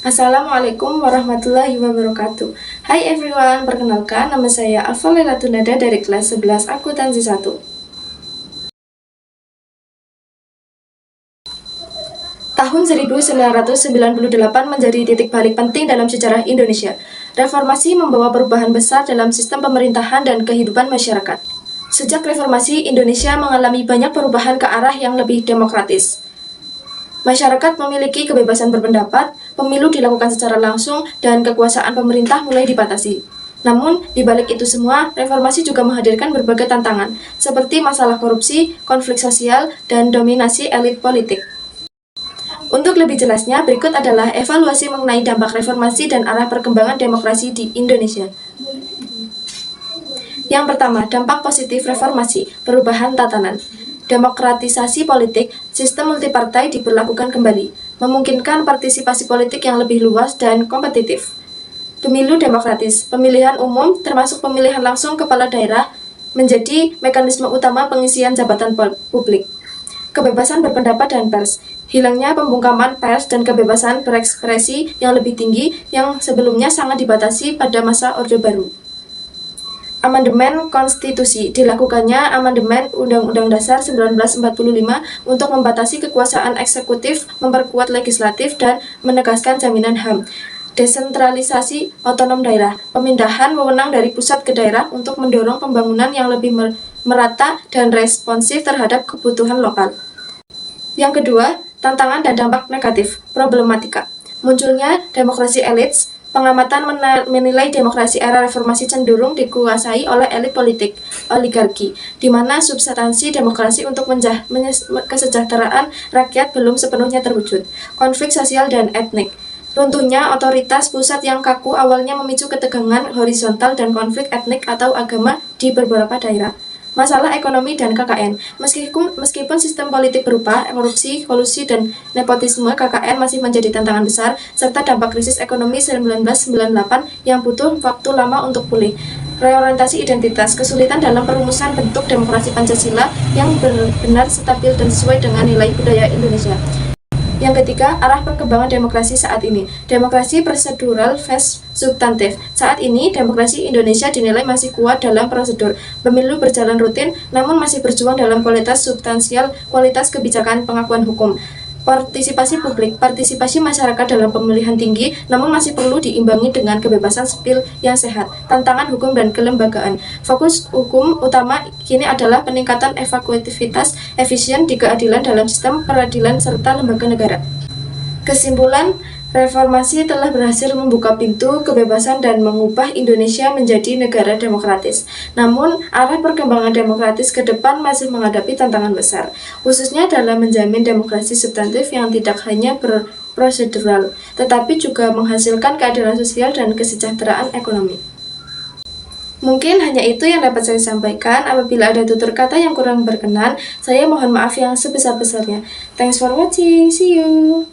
Assalamualaikum warahmatullahi wabarakatuh. Hai everyone, perkenalkan nama saya Alfa Laila Tunada dari kelas 11 Akuntansi 1. Tahun 1998 menjadi titik balik penting dalam sejarah Indonesia. Reformasi membawa perubahan besar dalam sistem pemerintahan dan kehidupan masyarakat. Sejak reformasi, Indonesia mengalami banyak perubahan ke arah yang lebih demokratis. Masyarakat memiliki kebebasan berpendapat, pemilu dilakukan secara langsung, dan kekuasaan pemerintah mulai dibatasi. Namun, di balik itu semua, reformasi juga menghadirkan berbagai tantangan, seperti masalah korupsi, konflik sosial, dan dominasi elit politik. Untuk lebih jelasnya, berikut adalah evaluasi mengenai dampak reformasi dan arah perkembangan demokrasi di Indonesia. Yang pertama, dampak positif reformasi, perubahan tatanan. Demokratisasi politik, sistem multipartai diberlakukan kembali, memungkinkan partisipasi politik yang lebih luas dan kompetitif. Pemilu demokratis, pemilihan umum termasuk pemilihan langsung kepala daerah menjadi mekanisme utama pengisian jabatan publik. Kebebasan berpendapat dan pers, hilangnya pembungkaman pers dan kebebasan berekspresi yang lebih tinggi yang sebelumnya sangat dibatasi pada masa Orde Baru. Amandemen Konstitusi, dilakukannya amandemen Undang-Undang Dasar 1945 untuk membatasi kekuasaan eksekutif, memperkuat legislatif, dan menegaskan jaminan HAM. Desentralisasi otonom daerah, pemindahan wewenang dari pusat ke daerah untuk mendorong pembangunan yang lebih merata dan responsif terhadap kebutuhan lokal. Yang kedua, tantangan dan dampak negatif, problematika. Munculnya demokrasi elit. Pengamatan menilai demokrasi era reformasi cenderung dikuasai oleh elit politik, oligarki, di mana substansi demokrasi untuk kesejahteraan rakyat belum sepenuhnya terwujud. Konflik sosial dan etnik. Runtuhnya otoritas pusat yang kaku awalnya memicu ketegangan horizontal dan konflik etnik atau agama di beberapa daerah. Masalah ekonomi dan KKN. Meskipun sistem politik berubah, korupsi, kolusi, dan nepotisme, KKN masih menjadi tantangan besar, serta dampak krisis ekonomi 1998 yang butuh waktu lama untuk pulih. Reorientasi identitas, kesulitan dalam perumusan bentuk demokrasi Pancasila yang benar, stabil, dan sesuai dengan nilai budaya Indonesia. Yang ketiga, arah perkembangan demokrasi saat ini. Demokrasi prosedural vs substantif. Saat ini, demokrasi Indonesia dinilai masih kuat dalam prosedur. Pemilu berjalan rutin, namun masih berjuang dalam kualitas substansial, kualitas kebijakan pengakuan hukum. Partisipasi publik, partisipasi masyarakat dalam pemilihan tinggi, namun masih perlu diimbangi dengan kebebasan sipil yang sehat, tantangan hukum dan kelembagaan. Fokus hukum utama kini adalah peningkatan efektivitas, efisien di keadilan dalam sistem peradilan serta lembaga negara. Kesimpulan, reformasi telah berhasil membuka pintu kebebasan dan mengubah Indonesia menjadi negara demokratis. Namun, arah perkembangan demokratis ke depan masih menghadapi tantangan besar, khususnya dalam menjamin demokrasi substantif yang tidak hanya prosedural, tetapi juga menghasilkan keadilan sosial dan kesejahteraan ekonomi. Mungkin hanya itu yang dapat saya sampaikan. Apabila ada tutur kata yang kurang berkenan, saya mohon maaf yang sebesar-besarnya. Thanks for watching. See you.